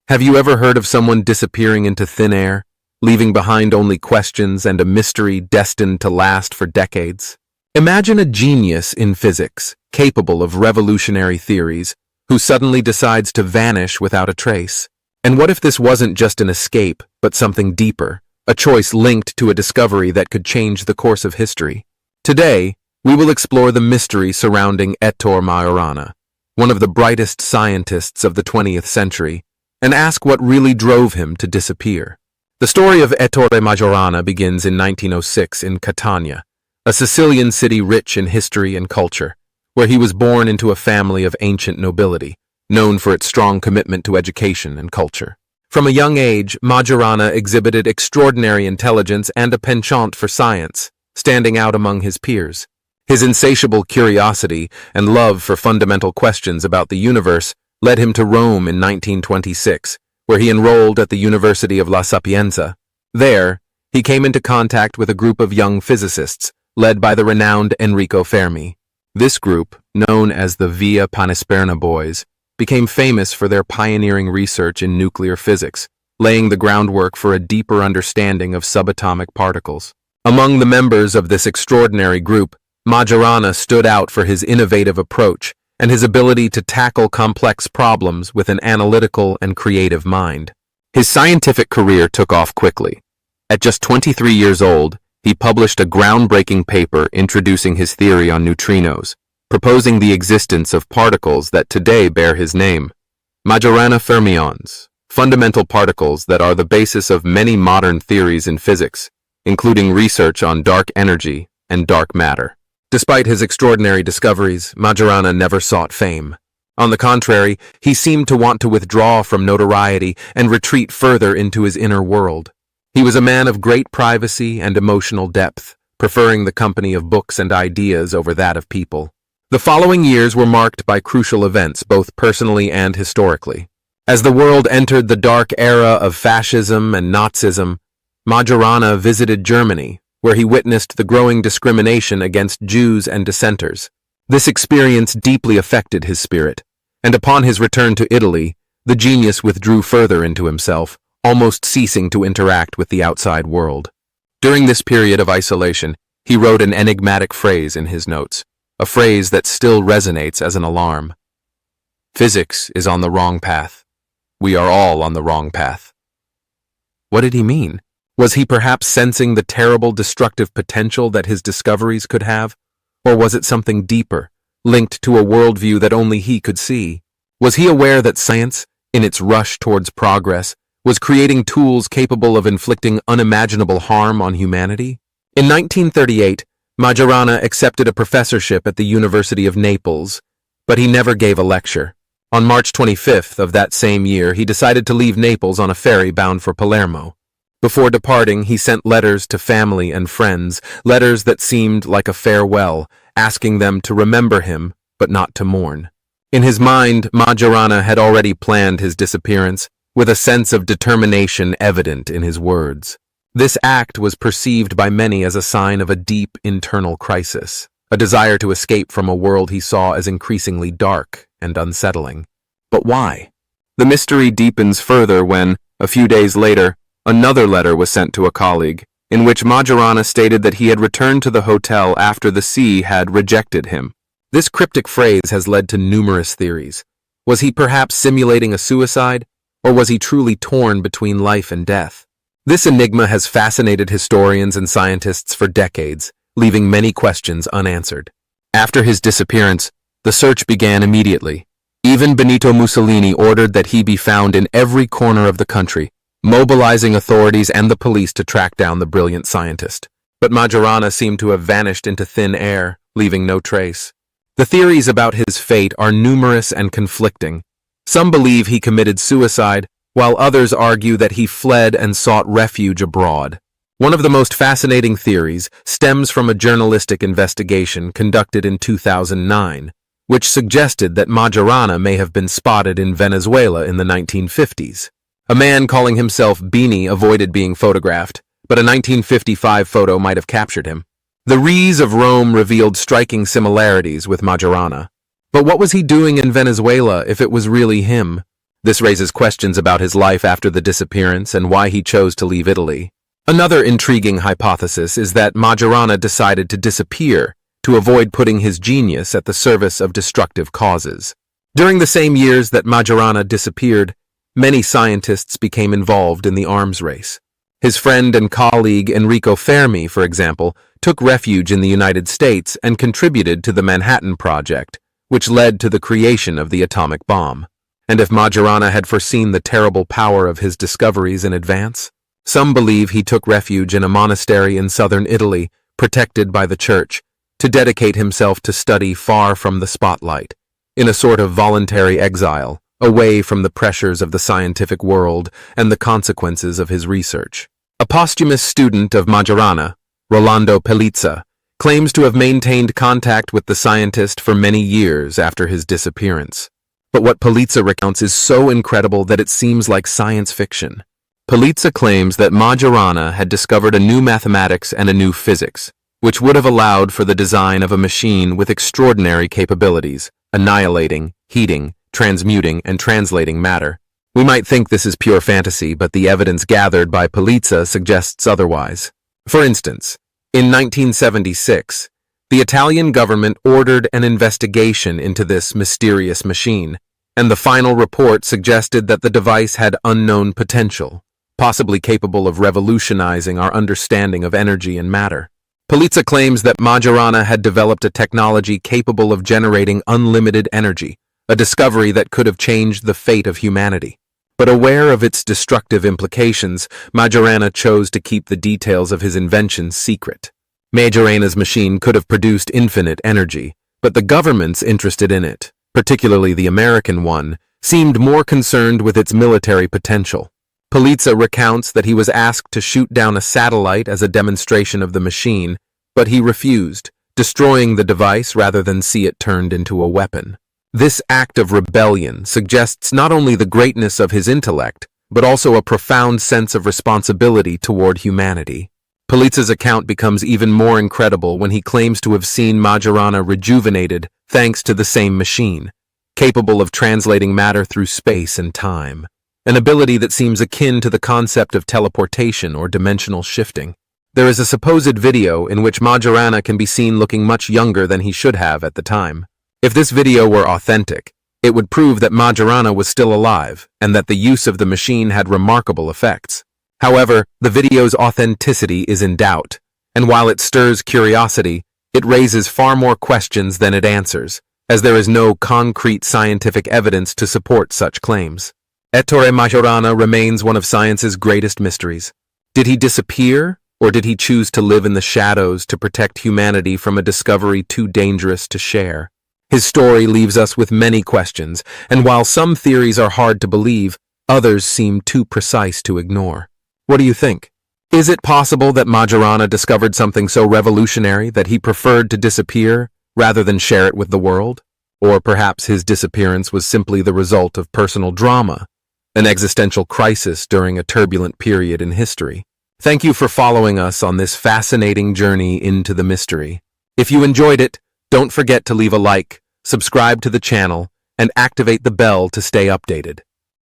Have you ever heard of someone disappearing into thin air, leaving behind only questions and a mystery destined to last for decades? Imagine a genius in physics, capable of revolutionary theories, who suddenly decides to vanish without a trace. And what if this wasn't just an escape, but something deeper, a choice linked to a discovery that could change the course of history? Today, we will explore the mystery surrounding Ettore Majorana, one of the brightest scientists of the 20th century, and ask what really drove him to disappear. The story of Ettore Majorana begins in 1906 in Catania, a Sicilian city rich in history and culture, where he was born into a family of ancient nobility, known for its strong commitment to education and culture. From a young age, Majorana exhibited extraordinary intelligence and a penchant for science, standing out among his peers. His insatiable curiosity and love for fundamental questions about the universe led him to Rome in 1926, where he enrolled at the University of La Sapienza. There, he came into contact with a group of young physicists, led by the renowned Enrico Fermi. This group, known as the Via Panisperna Boys, became famous for their pioneering research in nuclear physics, laying the groundwork for a deeper understanding of subatomic particles. Among the members of this extraordinary group, Majorana stood out for his innovative approach and his ability to tackle complex problems with an analytical and creative mind. His scientific career took off quickly. At just 23 years old, he published a groundbreaking paper introducing his theory on neutrinos, proposing the existence of particles that today bear his name, Majorana fermions, fundamental particles that are the basis of many modern theories in physics, including research on dark energy and dark matter. Despite his extraordinary discoveries, Majorana never sought fame. On the contrary, he seemed to want to withdraw from notoriety and retreat further into his inner world. He was a man of great privacy and emotional depth, preferring the company of books and ideas over that of people. The following years were marked by crucial events, both personally and historically. As the world entered the dark era of fascism and Nazism, Majorana visited Germany, where he witnessed the growing discrimination against Jews and dissenters. This experience deeply affected his spirit, and upon his return to Italy, the genius withdrew further into himself, almost ceasing to interact with the outside world. During this period of isolation, he wrote an enigmatic phrase in his notes, a phrase that still resonates as an alarm. Physics is on the wrong path. We are all on the wrong path. What did he mean? Was he perhaps sensing the terrible destructive potential that his discoveries could have? Or was it something deeper, linked to a worldview that only he could see? Was he aware that science, in its rush towards progress, was creating tools capable of inflicting unimaginable harm on humanity? In 1938, Majorana accepted a professorship at the University of Naples, but he never gave a lecture. On March 25th of that same year, he decided to leave Naples on a ferry bound for Palermo. Before departing, he sent letters to family and friends, letters that seemed like a farewell, asking them to remember him, but not to mourn. In his mind, Majorana had already planned his disappearance, with a sense of determination evident in his words. This act was perceived by many as a sign of a deep internal crisis, a desire to escape from a world he saw as increasingly dark and unsettling. But why? The mystery deepens further when, a few days later, another letter was sent to a colleague, in which Majorana stated that he had returned to the hotel after the sea had rejected him. This cryptic phrase has led to numerous theories. Was he perhaps simulating a suicide, or was he truly torn between life and death? This enigma has fascinated historians and scientists for decades, leaving many questions unanswered. After his disappearance, the search began immediately. Even Benito Mussolini ordered that he be found in every corner of the country, mobilizing authorities and the police to track down the brilliant scientist. But Majorana seemed to have vanished into thin air, leaving no trace. The theories about his fate are numerous and conflicting. Some believe he committed suicide, while others argue that he fled and sought refuge abroad. One of the most fascinating theories stems from a journalistic investigation conducted in 2009, which suggested that Majorana may have been spotted in Venezuela in the 1950s. A man calling himself Beanie avoided being photographed, but a 1955 photo might have captured him. The Ries of Rome revealed striking similarities with Majorana. But what was he doing in Venezuela if it was really him? This raises questions about his life after the disappearance and why he chose to leave Italy. Another intriguing hypothesis is that Majorana decided to disappear to avoid putting his genius at the service of destructive causes. During the same years that Majorana disappeared, many scientists became involved in the arms race. His friend and colleague Enrico Fermi, for example, took refuge in the United States and contributed to the Manhattan Project, which led to the creation of the atomic bomb. And if Majorana had foreseen the terrible power of his discoveries in advance? Some believe he took refuge in a monastery in southern Italy, protected by the church, to dedicate himself to study far from the spotlight, in a sort of voluntary exile, away from the pressures of the scientific world and the consequences of his research. A posthumous student of Majorana, Rolando Pelizza, claims to have maintained contact with the scientist for many years after his disappearance. But what Pelizza recounts is so incredible that it seems like science fiction. Pelizza claims that Majorana had discovered a new mathematics and a new physics, which would have allowed for the design of a machine with extraordinary capabilities, annihilating, heating, transmuting, and translating matter. We might think this is pure fantasy, but the evidence gathered by Pelizza suggests otherwise. For instance, in 1976, the Italian government ordered an investigation into this mysterious machine, and the final report suggested that the device had unknown potential, possibly capable of revolutionizing our understanding of energy and matter. Pelizza claims that Majorana had developed a technology capable of generating unlimited energy, a discovery that could have changed the fate of humanity. But aware of its destructive implications, Majorana chose to keep the details of his invention secret. Majorana's machine could have produced infinite energy, but the governments interested in it, particularly the American one, seemed more concerned with its military potential. Pelizza recounts that he was asked to shoot down a satellite as a demonstration of the machine, but he refused, destroying the device rather than see it turned into a weapon. This act of rebellion suggests not only the greatness of his intellect, but also a profound sense of responsibility toward humanity. Pelizza's account becomes even more incredible when he claims to have seen Majorana rejuvenated thanks to the same machine, capable of translating matter through space and time, an ability that seems akin to the concept of teleportation or dimensional shifting. There is a supposed video in which Majorana can be seen looking much younger than he should have at the time. If this video were authentic, it would prove that Majorana was still alive and that the use of the machine had remarkable effects. However, the video's authenticity is in doubt, and while it stirs curiosity, it raises far more questions than it answers, as there is no concrete scientific evidence to support such claims. Ettore Majorana remains one of science's greatest mysteries. Did he disappear, or did he choose to live in the shadows to protect humanity from a discovery too dangerous to share? His story leaves us with many questions, and while some theories are hard to believe, others seem too precise to ignore. What do you think? Is it possible that Majorana discovered something so revolutionary that he preferred to disappear rather than share it with the world? Or perhaps his disappearance was simply the result of personal drama, an existential crisis during a turbulent period in history? Thank you for following us on this fascinating journey into the mystery. If you enjoyed it, don't forget to leave a like, subscribe to the channel, and activate the bell to stay updated.